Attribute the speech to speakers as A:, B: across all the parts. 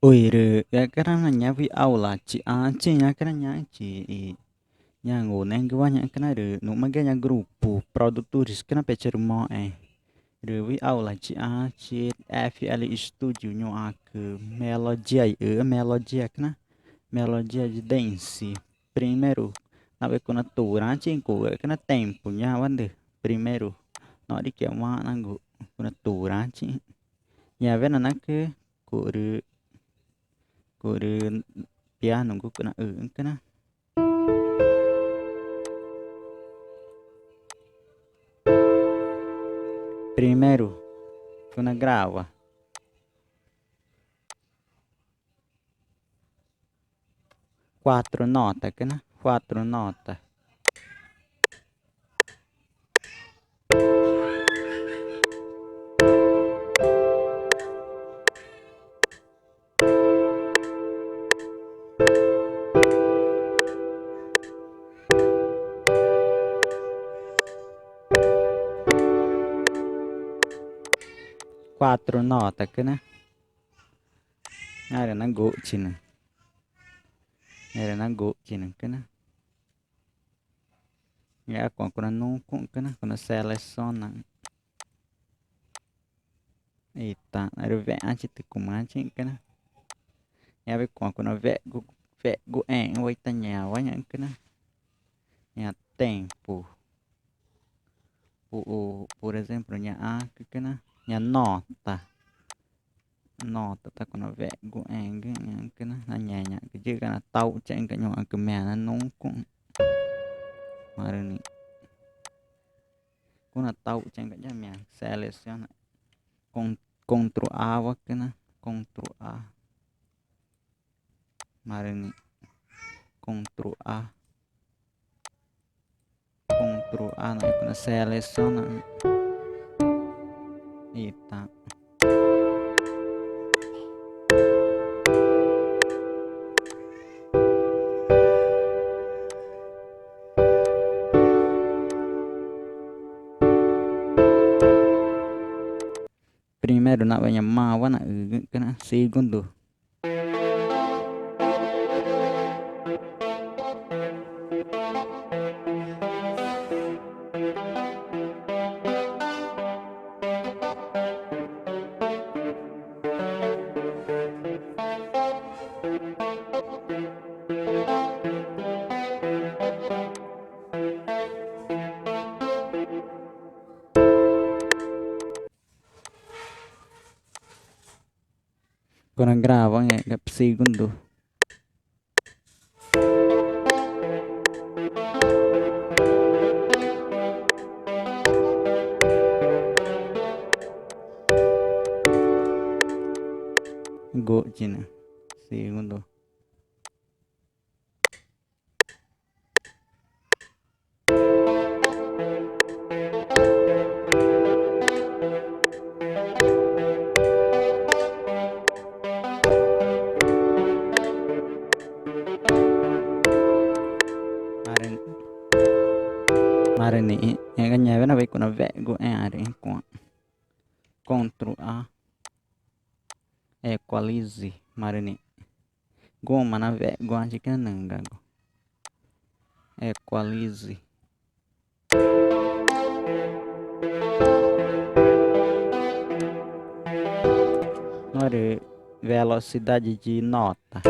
A: Oi, karena vi aula ci nya karena ci nya ngonen gua nya kana no maganya grupo produtores kana pecer mo vi aula ci FL Studio nyo que melodia kana melodia de dance primeiro na ve kuna tura ci ko kana tempo nya wande primeiro no di que nango kuna tura ci nya ve na que ko Kore piano ko kana kana. Primeiro, kuna grava. Quatro nota kana. Quatro nota. Quatro nota kana. Era na go china. Era na go china kana. Ya kuna no kana kuna seleciona. Eita, era ve antes de comanche kana. Ya ve kuna ve go oita nyawa nya kana. Ya tempo. Por exemplo, nya kana. Nya nota. Nota ta kuna ve go nya kana na nya ke je kana tau chen ka nyo ke me na no kun. Marani. Kuna tau chen ka ja me seleciona con Ctrl A wa kana Ctrl A. Marani. Ctrl A. Ctrl A na kuna seleciona. Eita. Primeiro na banyak mawa na kana segundo. Kuna grava nge segundo. Go china. Segundo. Marani yang kan nyawa na kuna ve go are com Ctrl A equalize marani goma na ve go anji kananga go equalize olha velocidade de nota.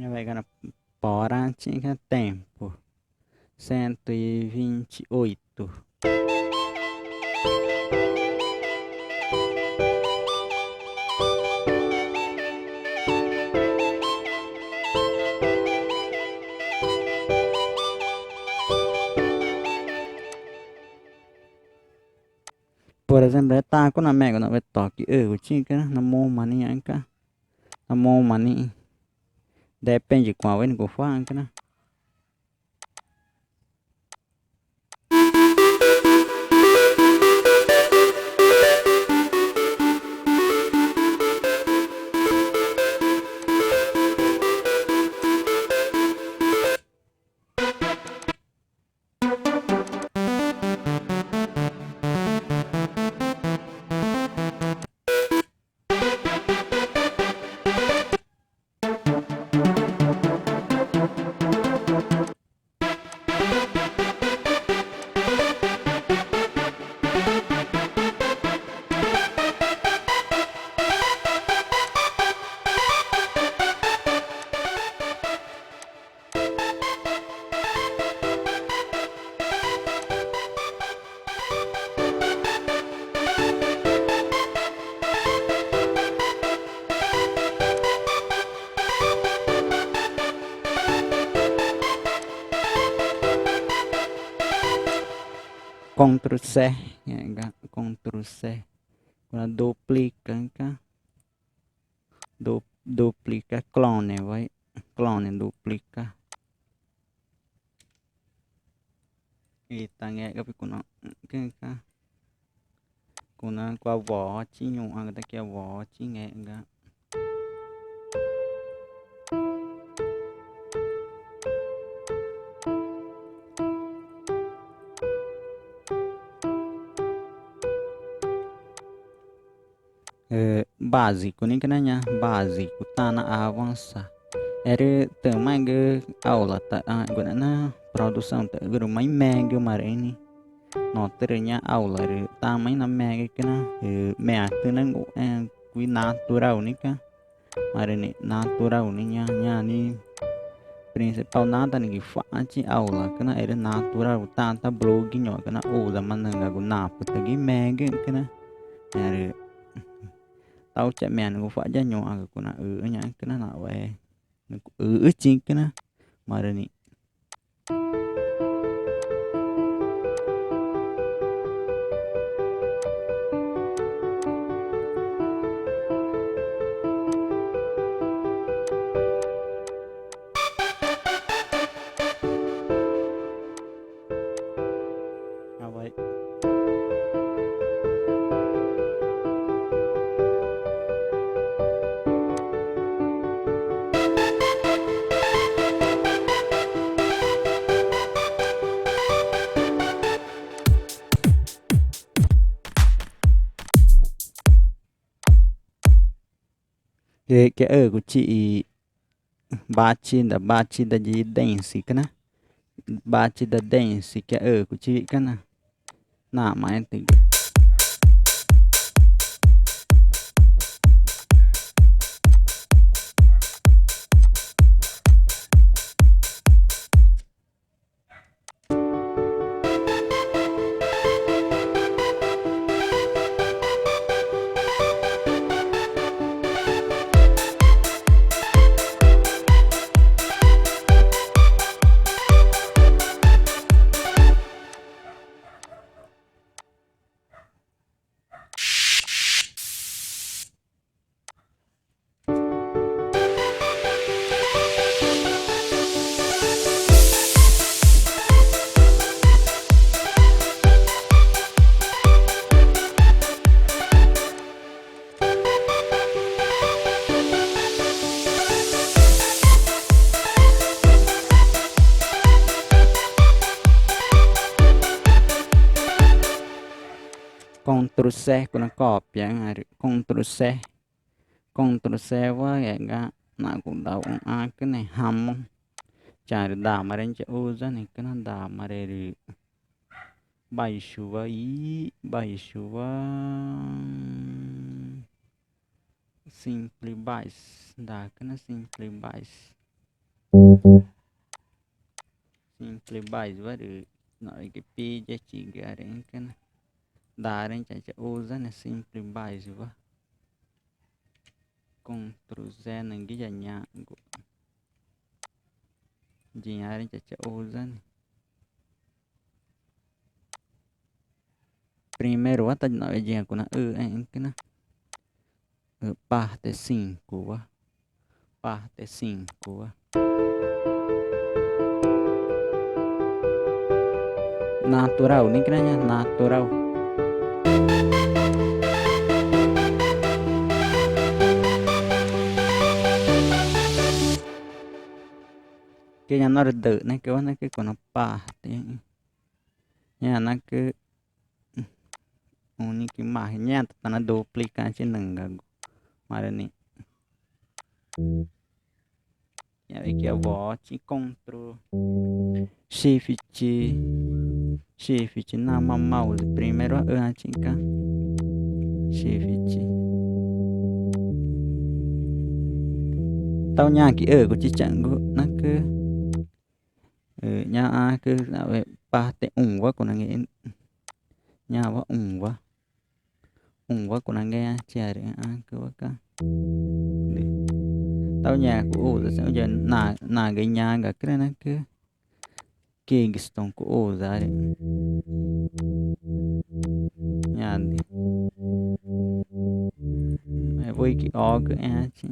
A: vai ganhar para tinha tempo 128. Por exemplo, tá com na mega na vai toque eu tinha na mão mania cá na mão mania depende qual ele go funk né. Ctrl C Ctrl C quando duplica cá duplica clone vai clone duplica e ta nghe cái của nó cái của nó qua vỏ chi nhung ăn ta kia vỏ chi nghe cả básico nem que nanha básico tá na avançar era também que aula tá agora na produção tá agora mais mega marine noternya aula re também na mega que na mea tenang quy natural ni ka marine natural ni nya ni principal nada ninguém faz aula que na era natural tá blog nho que na usa mananga guna puta gi mega que na era tao chạy mèn cũng phải ra nhỏ cái con ở nhà cái nó nào vậy ở trên cái nó mà rồi nè vậy cái ở của chị ba chi da gì dance cái nó ba chi da dance cái ở của chị cái nó nà mà em tính Ctrl C con copia Ctrl C với cái nãy cũng đâu cái này hầm cari da mà đến usa này cái nó da mà để baixo vai simply base da cái nó simply base Simplifies vai nói cái pi cho chị gà đến cái này đà đến chạy chạy ô rất là simplifies va Ctrl Z này cái dạng nhà của gì nhà đến chạy chạy ô rất primero va tay nói gì của nó anh cái nó parte 5 va parte 5 va natural nem cái này natural cái nhà nó đỡ này cái của nó parte nhà nó cứ ini cái mah nya tanah duplikan ci nengga mara ni ya aqui a voz Ctrl Shift na mouse primeiro antes cá Shift tao nhà cái ở của chị chẳng của nó cứ nhà cứ là về parte quá của nó nghe nhà quá quá của nó nghe chè đấy cứ quá tao nhà của sẽ giờ nà cái nhà cái này cứ Kingston của ra đấy nhà mày vui cái o cái chứ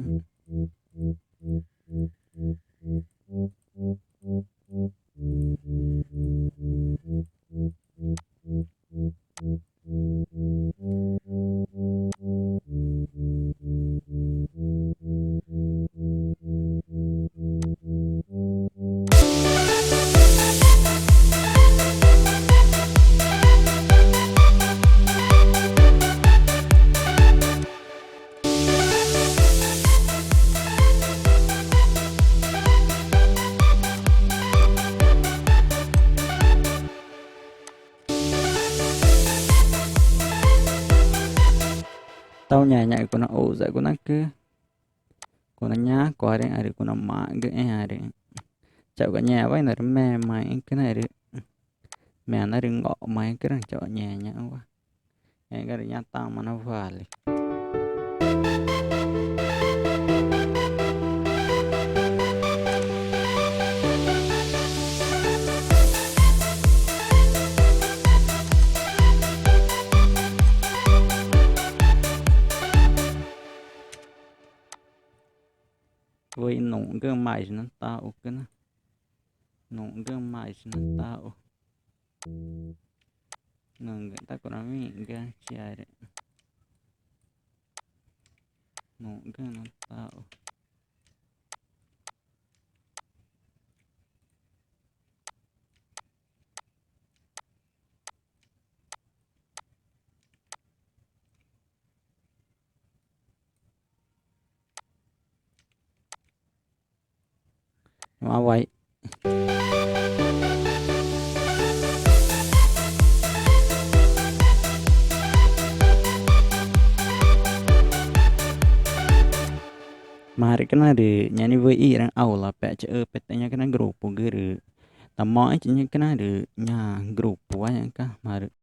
A: tao nhà nhảy của nó ổ dậy của nó cứ của nó nhá qua đấy à của nó mạ cái à đấy chậu cả nhà với nó mẹ mày cái này đấy mẹ nó đừng ngọ mày cái thằng chậu nhà nhá quá cái này nhà tao mà nó vào liền với nụng cái mày nó tạo cái nó nụng cái mày nó tạo người ta có nói miệng cái chè đấy nụng cái nó tạo mà vậy mari kena de nyani voi irang aula pece petanya kena grupo gere tamoy cinya kena de nya grupo ya ka mari